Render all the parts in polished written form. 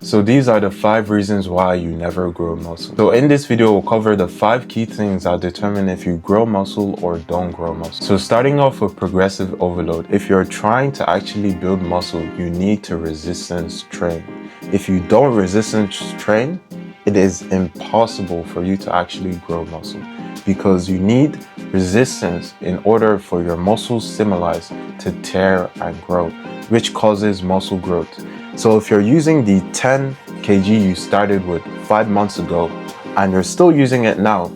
So these are the 5 reasons why you never grow muscle. So in this video, we'll cover the 5 key things that determine if you grow muscle or don't grow muscle. So starting off with progressive overload, if you're trying to actually build muscle, you need to resistance train. If you don't resistance train, it is impossible for you to actually grow muscle because you need resistance in order for your muscle stimuli to tear and grow, which causes muscle growth. So if you're using the 10 kg you started with 5 months ago and you're still using it now,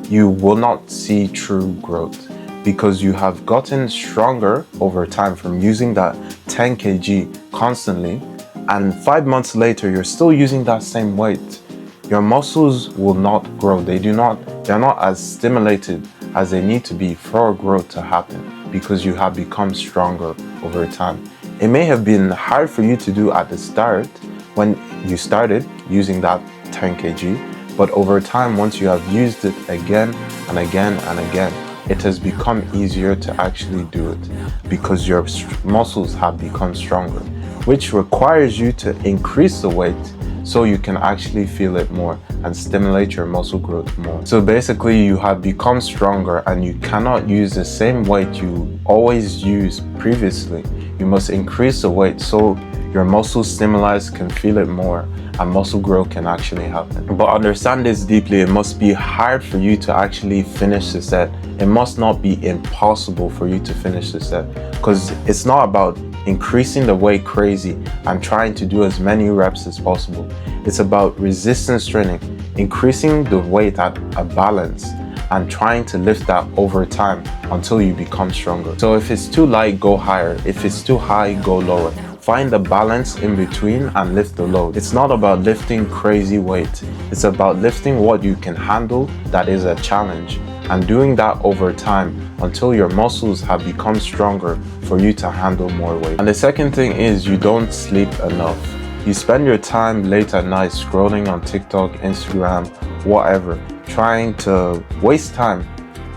you will not see true growth because you have gotten stronger over time from using that 10 kg constantly, and 5 months later you're still using that same weight. Your muscles will not grow. They're not as stimulated as they need to be for growth to happen because you have become stronger over time. It may have been hard for you to do at the start when you started using that 10 kg, but over time, once you have used it again and again and again, it has become easier to actually do it because your muscles have become stronger, which requires you to increase the weight so you can actually feel it more and stimulate your muscle growth more. So basically, you have become stronger and you cannot use the same weight you always used previously. You must increase the weight so your muscle stimuli can feel it more and muscle growth can actually happen. But understand this deeply, it must be hard for you to actually finish the set. It must not be impossible for you to finish the set because it's not about increasing the weight crazy and trying to do as many reps as possible. It's about resistance training, increasing the weight at a balance and trying to lift that over time until you become stronger. So if it's too light, go higher. If it's too high, go lower. Find the balance in between and lift the load. It's not about lifting crazy weight. It's about lifting what you can handle that is a challenge and doing that over time until your muscles have become stronger for you to handle more weight. And the second thing is you don't sleep enough. You spend your time late at night scrolling on TikTok, Instagram, whatever, trying to waste time,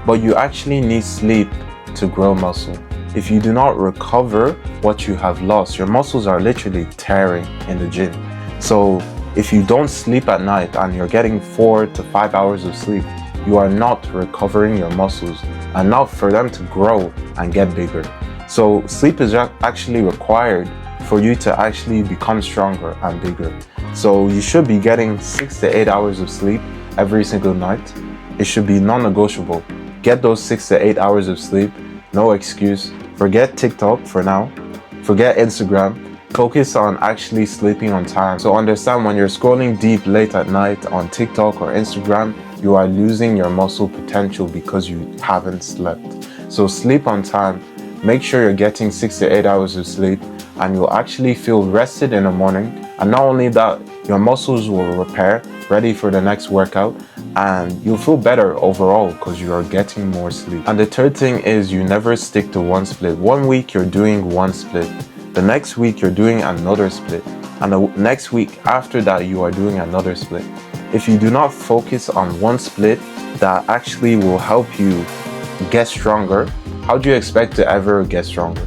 but you actually need sleep to grow muscle. If you do not recover what you have lost, your muscles are literally tearing in the gym. So if you don't sleep at night and you're getting 4 to 5 hours of sleep, you are not recovering your muscles enough for them to grow and get bigger. So sleep is actually required for you to actually become stronger and bigger. So you should be getting 6 to 8 hours of sleep every single night. It should be non-negotiable. Get those 6 to 8 hours of sleep, no excuse. Forget TikTok for now. Forget Instagram. Focus on actually sleeping on time. So understand when you're scrolling deep late at night on TikTok or Instagram, you are losing your muscle potential because you haven't slept. So sleep on time. Make sure you're getting 6 to 8 hours of sleep and you'll actually feel rested in the morning. And not only that, your muscles will repair, ready for the next workout, and you'll feel better overall because you are getting more sleep. And the third thing is you never stick to one split. 1 week you're doing one split. The next week you're doing another split. And the next week after that you are doing another split. If you do not focus on one split that actually will help you get stronger, how do you expect to ever get stronger?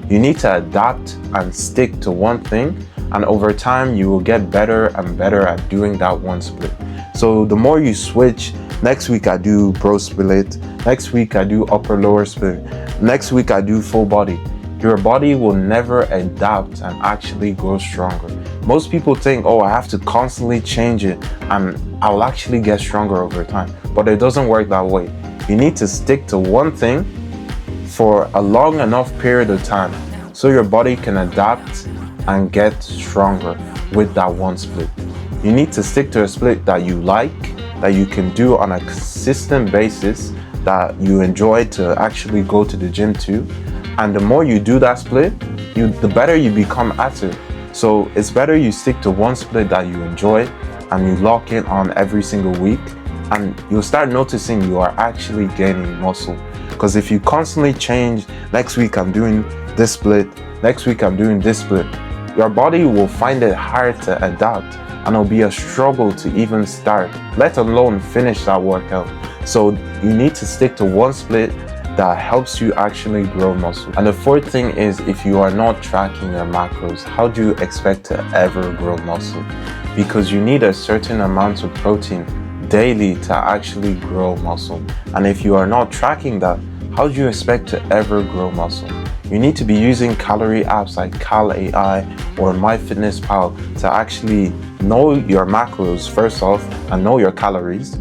You need to adapt and stick to one thing, and over time you will get better and better at doing that one split. So the more you switch, next week I do bro split, next week I do upper lower split, next week I do full body, your body will never adapt and actually grow stronger. Most people think, oh, I have to constantly change it and I'll actually get stronger over time. But it doesn't work that way. You need to stick to one thing for a long enough period of time so your body can adapt and get stronger with that one split. You need to stick to a split that you like, that you can do on a consistent basis, that you enjoy to actually go to the gym to. And the more you do that split, the better you become at it. So it's better you stick to one split that you enjoy and you lock in on every single week, and you'll start noticing you are actually gaining muscle. Because if you constantly change, next week I'm doing this split, next week I'm doing this split, your body will find it hard to adapt and it'll be a struggle to even start, let alone finish that workout. So you need to stick to one split that helps you actually grow muscle. And the fourth thing is, if you are not tracking your macros, how do you expect to ever grow muscle? Because you need a certain amount of protein daily to actually grow muscle. And if you are not tracking that, how do you expect to ever grow muscle? You need to be using calorie apps like Cal.ai or MyFitnessPal to actually know your macros first off and know your calories,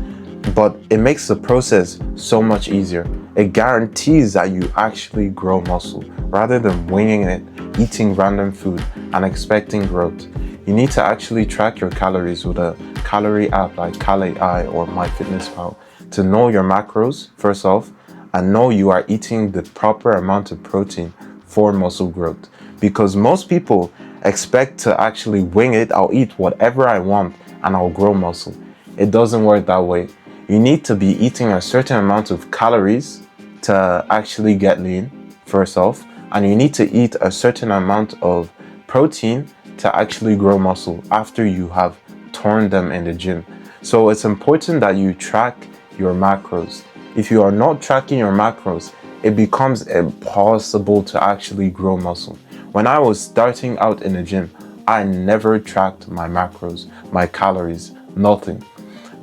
but it makes the process so much easier. It guarantees that you actually grow muscle rather than winging it, eating random food and expecting growth. You need to actually track your calories with a calorie app like Cal.ai or MyFitnessPal to know your macros first off and know you are eating the proper amount of protein for muscle growth. Because most people expect to actually wing it. I'll eat whatever I want and I'll grow muscle. It doesn't work that way. You need to be eating a certain amount of calories to actually get lean first off, and you need to eat a certain amount of protein to actually grow muscle after you have torn them in the gym. So it's important that you track your macros. If you are not tracking your macros, it becomes impossible to actually grow muscle. When I was starting out in the gym, I never tracked my macros, my calories, nothing.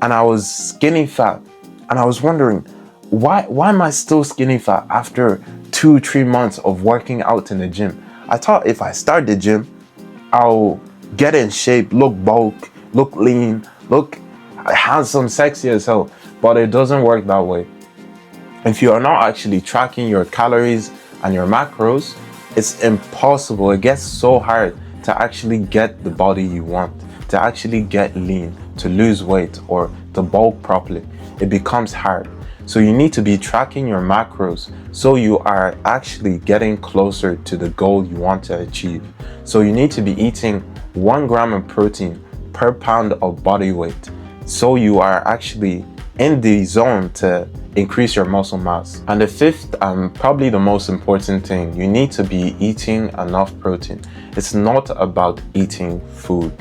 And I was skinny fat. And I was wondering, why am I still skinny fat after 2-3 months of working out in the gym? I thought if I start the gym, I'll get in shape, look bulk, look lean, look handsome, sexy as hell. But it doesn't work that way. If you are not actually tracking your calories and your macros, it's impossible. It gets so hard to actually get the body you want, to actually get lean, to lose weight, or to bulk properly. It becomes hard. So you need to be tracking your macros so you are actually getting closer to the goal you want to achieve. So you need to be eating 1 gram of protein per pound of body weight, so you are actually in the zone to increase your muscle mass. And the fifth and probably the most important thing, you need to be eating enough protein. It's not about eating food.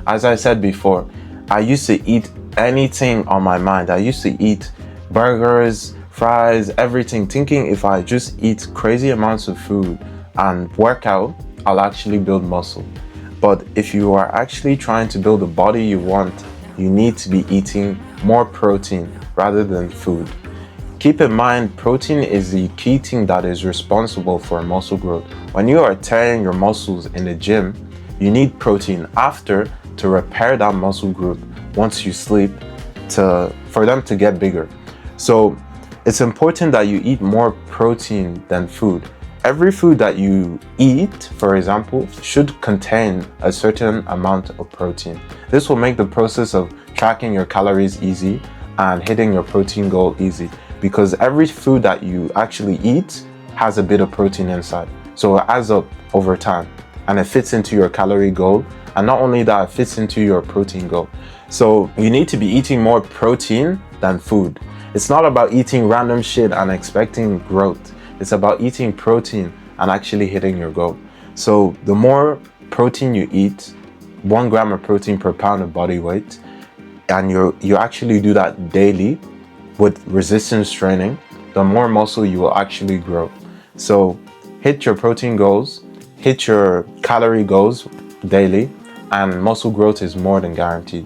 As I said before, I used to eat anything on my mind. I used to eat burgers, fries, everything, thinking if I just eat crazy amounts of food and work out, I'll actually build muscle. But if you are actually trying to build the body you want, you need to be eating more protein rather than food. Keep in mind, protein is the key thing that is responsible for muscle growth. When you are tearing your muscles in the gym, you need protein after to repair that muscle group once you sleep for them to get bigger. So it's important that you eat more protein than food. Every food that you eat, for example, should contain a certain amount of protein. This will make the process of tracking your calories easy and hitting your protein goal easy, because every food that you actually eat has a bit of protein inside. So it adds up over time and it fits into your calorie goal. And not only that, it fits into your protein goal. So you need to be eating more protein than food. It's not about eating random shit and expecting growth. It's about eating protein and actually hitting your goal. So the more protein you eat, 1 gram of protein per pound of body weight, and you actually do that daily with resistance training, the more muscle you will actually grow. So hit your protein goals, hit your calorie goals daily, and muscle growth is more than guaranteed.